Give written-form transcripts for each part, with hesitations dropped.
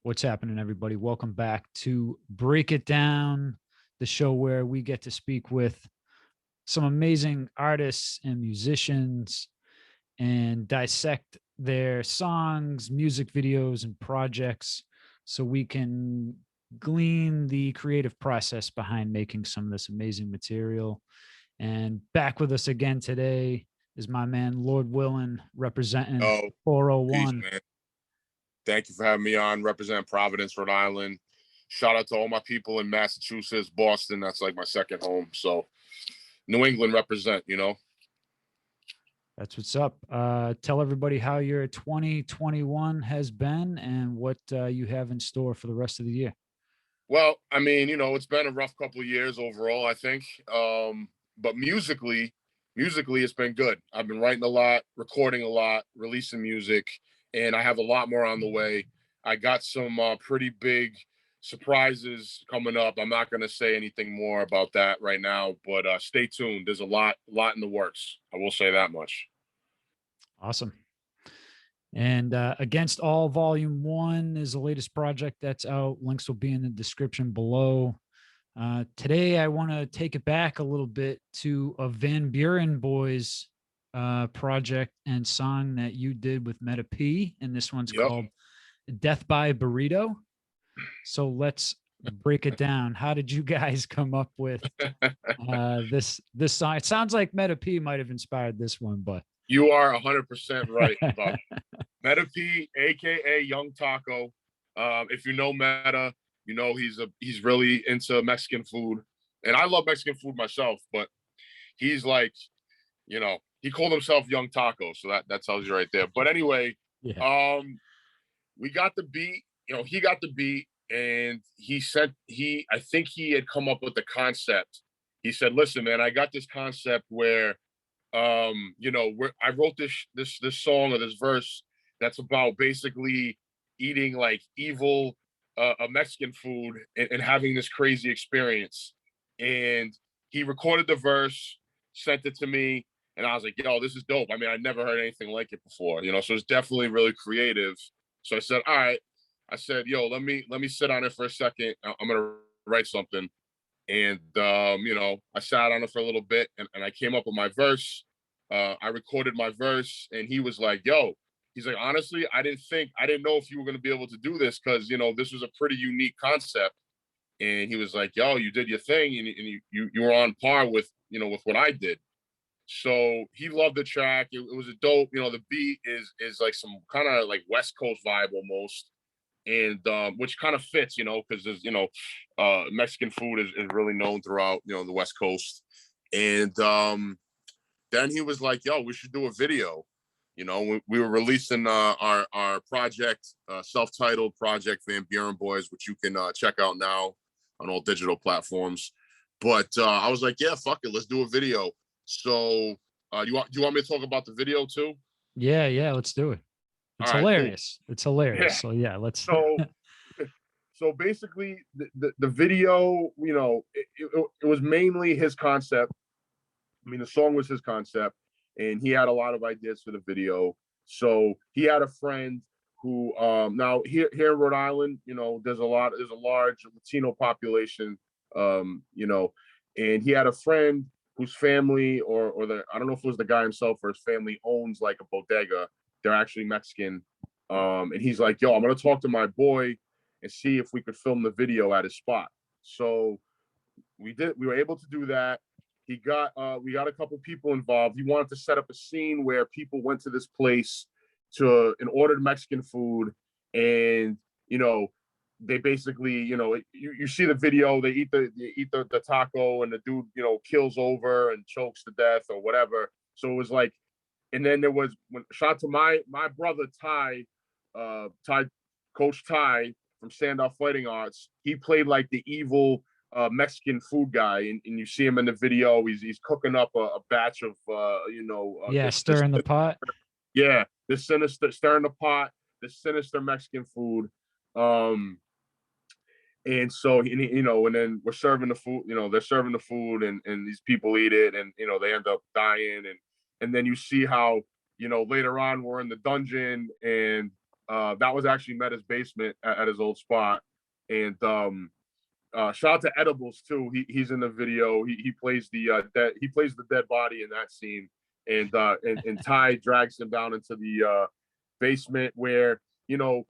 What's happening, everybody? Welcome back to Break It Down, the show where we get to speak with some amazing artists and musicians and dissect their songs, music videos, and projects so we can glean the creative process behind making some of this amazing material. And back with us again today is my man, Lord Willin, representing Oh, peace, 401. man. Thank you for having me on. Represent Providence, Rhode Island. Shout out to all my people in Massachusetts, Boston. That's like my second home. So New England represent. That's what's up. Tell everybody how your 2021 has been and what you have in store for the rest of the year. Well, I mean, it's been a rough couple of years overall, I think. But musically, it's been good. I've been writing a lot, recording a lot, releasing music, and I have a lot more on the way. I got some pretty big surprises coming up. I'm not going to say anything more about that right now, but stay tuned. There's a lot in the works. I will say that much. Awesome. And Against All Volume 1 is the latest project that's out. Links will be in the description below. Today, I want to take it back a little bit to a Buren Boyz project and song that you did with Meta P, and this one's called Death by Burrito. So let's break it down. How did you guys come up with this song? It sounds like Meta P might have inspired this one, but you are 100% right about Meta P, aka Young Taco. If you know Meta, you know he's really into Mexican food, and I love Mexican food myself. But he's like, he called himself Young Taco, so that tells you right there. But anyway, yeah. We got the beat. He got the beat, and I think he had come up with the concept. He said, "Listen, man, I got this concept where, I wrote this song or this verse that's about basically eating like evil Mexican food and having this crazy experience." And he recorded the verse, sent it to me, and I was like, "Yo, this is dope." I mean, I never heard anything like it before, so it's definitely really creative. So I said, "All right." I said, "Yo, let me sit on it for a second. I'm gonna write something." And I sat on it for a little bit, and I came up with my verse. I recorded my verse, and he was like, "Yo," he's like, "Honestly, I didn't know if you were going to be able to do this because this was a pretty unique concept." And he was like, "Yo, you did your thing, and you were on par with with what I did." So he loved the track. It was a dope. The beat is like some kind of like West Coast vibe almost, and which kind of fits, because there's Mexican food is really known throughout the West Coast. And then he was like, "Yo, we should do a video." We were releasing our project, self-titled project, Buren Boyz, which you can check out now on all digital platforms. But I was like, "Yeah, fuck it, let's do a video." So do you want me to talk about the video too? Yeah, let's do it. It's All right, hilarious. cool. It's hilarious. Yeah. So yeah, let's. So basically, the video, it was mainly his concept. I mean, the song was his concept, and he had a lot of ideas for the video. So he had a friend who, now here in Rhode Island, there's a large Latino population, and he had a friend whose family or I don't know if it was the guy himself or his family owns like a bodega. They're actually Mexican. And he's like, "Yo, I'm gonna talk to my boy and see if we could film the video at his spot." So we were able to do that. We got a couple people involved. He wanted to set up a scene where people went to this place and ordered Mexican food, and they basically, you see the video, they eat the taco, and the dude, kills over and chokes to death or whatever. So it was like, and then there was shout to my brother Ty, Coach Ty from Standoff Fighting Arts. He played like the evil Mexican food guy, and you see him in the video. He's cooking up a batch of stirring the pot. Yeah, this sinister stirring the pot, this sinister Mexican food. And so and then we're serving the food. They're serving the food, and these people eat it, and they end up dying, and then you see how later on we're in the dungeon, and That was actually Meta's basement at his old spot. And shout out to Edibles too. He's in the video. He plays the dead body in that scene. And Ty drags him down into the basement where it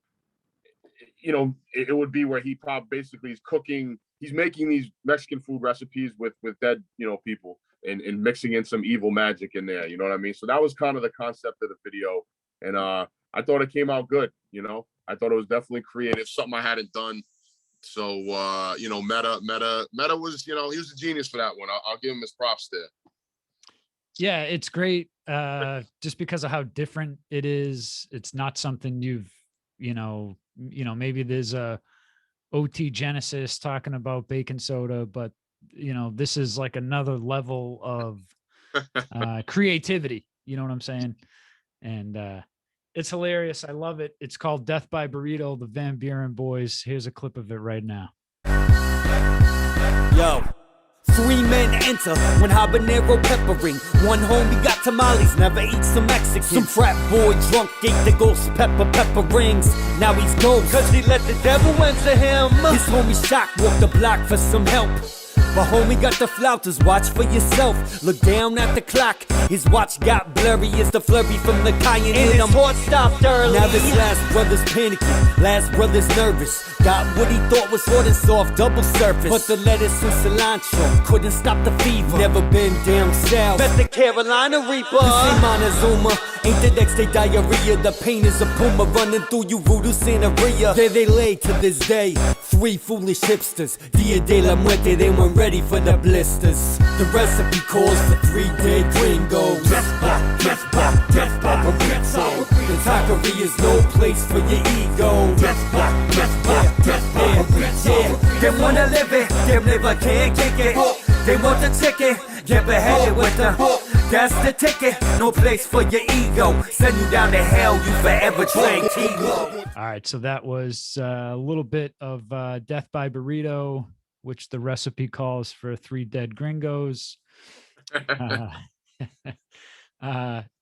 would be where he probably basically is cooking. He's making these Mexican food recipes with dead people and mixing in some evil magic in there. You know what I mean? So that was kind of the concept of the video, and I thought it came out good. I thought it was definitely creative, something I hadn't done. So Meta was he was a genius for that one. I'll give him his props there. Yeah, it's great. Just because of how different it is. It's not something you've maybe there's a OT Genesis talking about baking soda, but this is like another level of creativity. You know what I'm saying? And it's hilarious. I love it. It's called Death by Burrito, the Van Buren Boys. Here's a clip of it right now. Yo. 3 men enter when habanero peppering. One homie got tamales, never eats some Mexican. Some frat boy drunk ate the ghost pepper rings. Now he's ghost, cause he let the devil enter him. His homie Shock walked the block for some help. But homie got the flouters, watch for yourself. Look down at the clock, his watch got blurry as the flurry from the cayenne. And his heart stopped early. Now this last brother's panicking, last brother's nervous. Got what he thought was hot and soft, double surface. But the lettuce and cilantro couldn't stop the fever. Never been down south, bet the Carolina Reaper. The same Montezuma, ain't the next day diarrhea. The pain is a puma running through you, voodoo Santeria. There they lay to this day, 3 foolish hipsters. Dia de la Muerte, they weren't ready for the blisters. The recipe calls for 3 dead gringos. Death by burrito. The taqueria is no place for your ego. Death by burrito. Yeah, they wanna live it, them liver can't kick it. They want the ticket, get beheaded with the that's the ticket, no place for your ego. Send you down to hell, you forever train Kigo. All right, so that was a little bit of Death by Burrito, which the recipe calls for 3 dead gringos.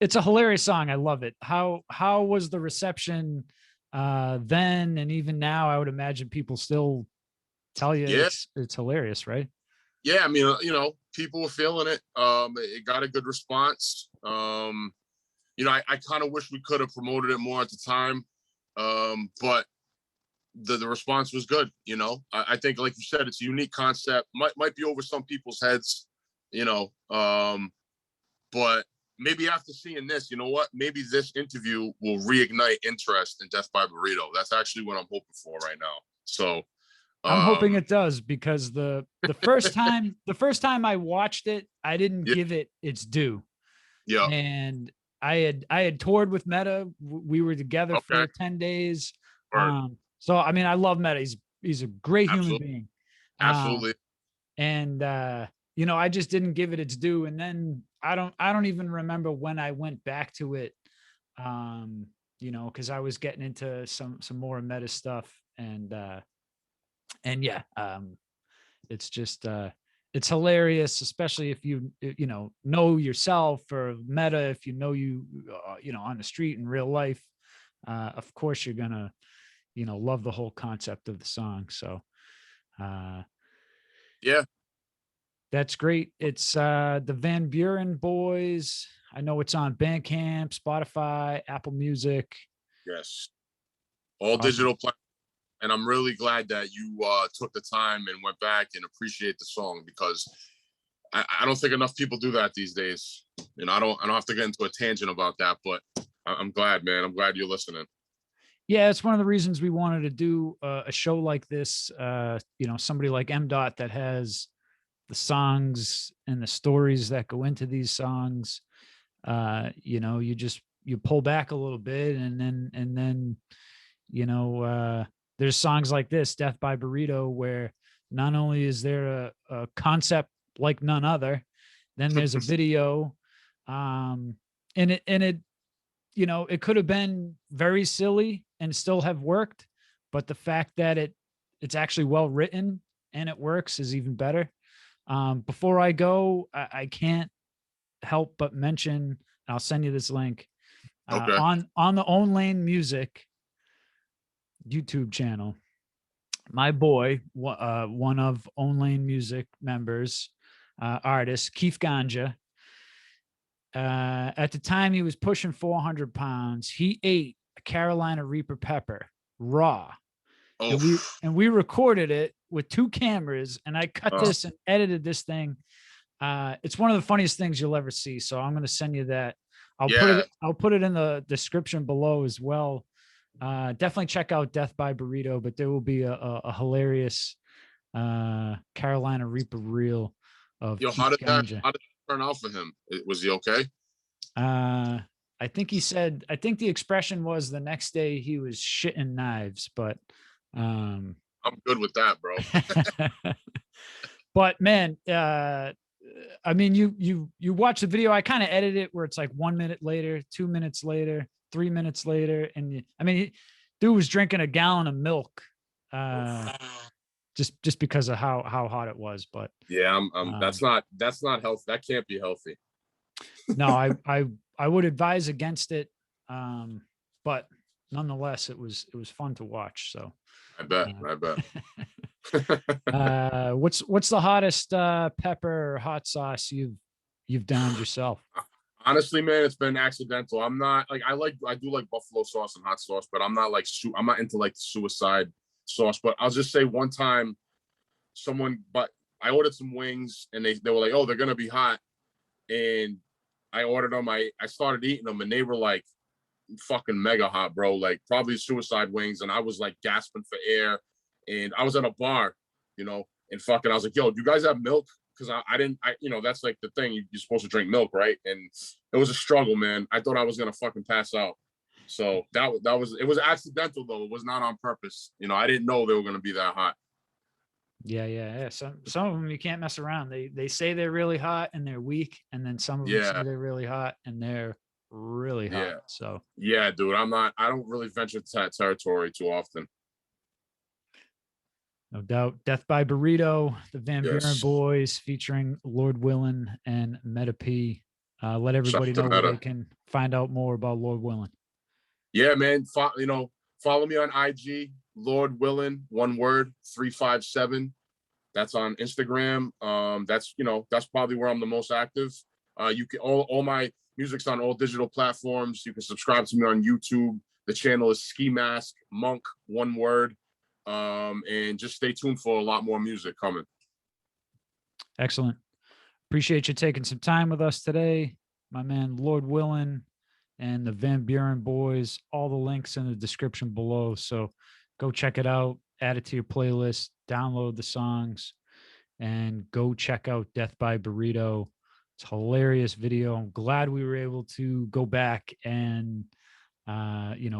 It's a hilarious song. I love it. How was the reception then and even now? I would imagine people still tell you it's hilarious, right? Yeah, I mean, people were feeling it. It got a good response. I kind of wish we could have promoted it more at the time, but the response was good. I think, like you said, it's a unique concept. Might be over some people's heads, but maybe after seeing this, you know what? Maybe this interview will reignite interest in Death by Burrito. That's actually what I'm hoping for right now. So I'm hoping it does, because the first time I watched it, I didn't give it its due. Yeah. And I had toured with Meta. We were together for 10 days. So I mean, I love Meta. He's a great human being. Absolutely. I just didn't give it its due. And then I don't even remember when I went back to it. Because I was getting into some more Meta stuff, and yeah, it's just it's hilarious, especially if you know yourself, or Meta, if you know on the street in real life. Of course you're gonna love the whole concept of the song. So yeah, that's great. It's the Van Buren Boys. I know it's on Bandcamp, Spotify, Apple Music. Yes, all digital platforms. And I'm really glad that you took the time and went back and appreciate the song, because I don't think enough people do that these days. I don't have to get into a tangent about that, but I'm glad, man. I'm glad you're listening. Yeah, it's one of the reasons we wanted to do a show like this. Somebody like M. Dot that has the songs and the stories that go into these songs. You pull back a little bit, and then there's songs like this, Death by Burrito, where not only is there a concept like none other, then there's a video, and it could have been very silly and still have worked, but the fact that it's actually well written and it works is even better. Before I go, I can't help but mention, I'll send you this link, on the Own Lane Music. YouTube channel, my boy, one of Own Lane Music members, artist, Keith Ganja, at the time he was pushing 400 pounds. He ate a Carolina Reaper pepper raw. Oh, And we recorded it with 2 cameras, and I cut this and edited this thing. It's one of the funniest things you'll ever see. So I'm going to send you that. I'll put it in the description below as well. Definitely check out Death by Burrito, but there will be a hilarious Carolina Reaper reel of how did that turn out for him? Was he okay? I think the expression was the next day he was shitting knives, but I'm good with that, bro. But man, I mean, you watch the video. I kind of edit it where it's like 1 minute later, 2 minutes later, 3 minutes later, and dude was drinking a gallon of milk, just because of how hot it was. But yeah, that's not healthy. That can't be healthy. No, I would advise against it, but nonetheless, it was fun to watch. So I bet. What's the hottest pepper or hot sauce you've downed yourself? Honestly, man, it's been accidental. I'm not like I do like buffalo sauce and hot sauce, but I'm not into like the suicide sauce. But I'll just say one time, I ordered some wings and they were like, oh, they're gonna be hot, and I ordered them. I started eating them and they were like fucking mega hot, bro. Like probably suicide wings, and I was like gasping for air. And I was at a bar, and I was like, yo, do you guys have milk? Because I didn't, that's like the thing. You're supposed to drink milk, right? And it was a struggle, man. I thought I was going to fucking pass out. So it was accidental, though. It was not on purpose. I didn't know they were going to be that hot. Yeah. Some of them you can't mess around. They say they're really hot and they're weak. And then some of them say they're really hot and they're really hot. Yeah. So yeah, dude, I don't really venture to that territory too often. No doubt. Death by Burrito, the Van Buren Boyz featuring Lord Willin and Meta P. Let everybody know where they can find out more about Lord Willin. Yeah, man. Follow me on IG, Lord Willin, one word, 357. That's on Instagram. That's probably where I'm the most active. You can all my music's on all digital platforms. You can subscribe to me on YouTube. The channel is Ski Mask Monk, one word. And just stay tuned for a lot more music coming. Excellent. Appreciate you taking some time with us today, my man Lord Willin and the Van Buren Boyz. All the links in the description below, so go check it out, add it to your playlist, download the songs, and go check out Death by Burrito. It's a hilarious video. I'm glad we were able to go back and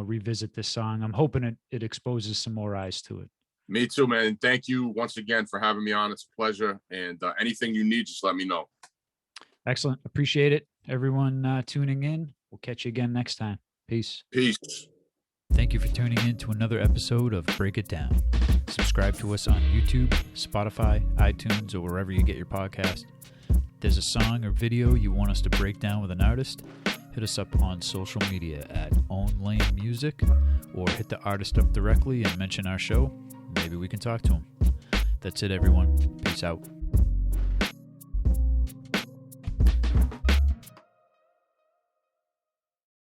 revisit this song. I'm hoping it exposes some more eyes to it. Me too, man. Thank you once again for having me on. It's a pleasure. And anything you need, just let me know. Excellent. Appreciate it. Everyone tuning in. We'll catch you again next time. Peace. Thank you for tuning in to another episode of Break It Down. Subscribe to us on YouTube, Spotify, iTunes, or wherever you get your podcast. If there's a song or video you want us to break down with an artist, hit us up on social media at Own Lane Music, or hit the artist up directly and mention our show. Maybe we can talk to him. That's it, everyone. Peace out.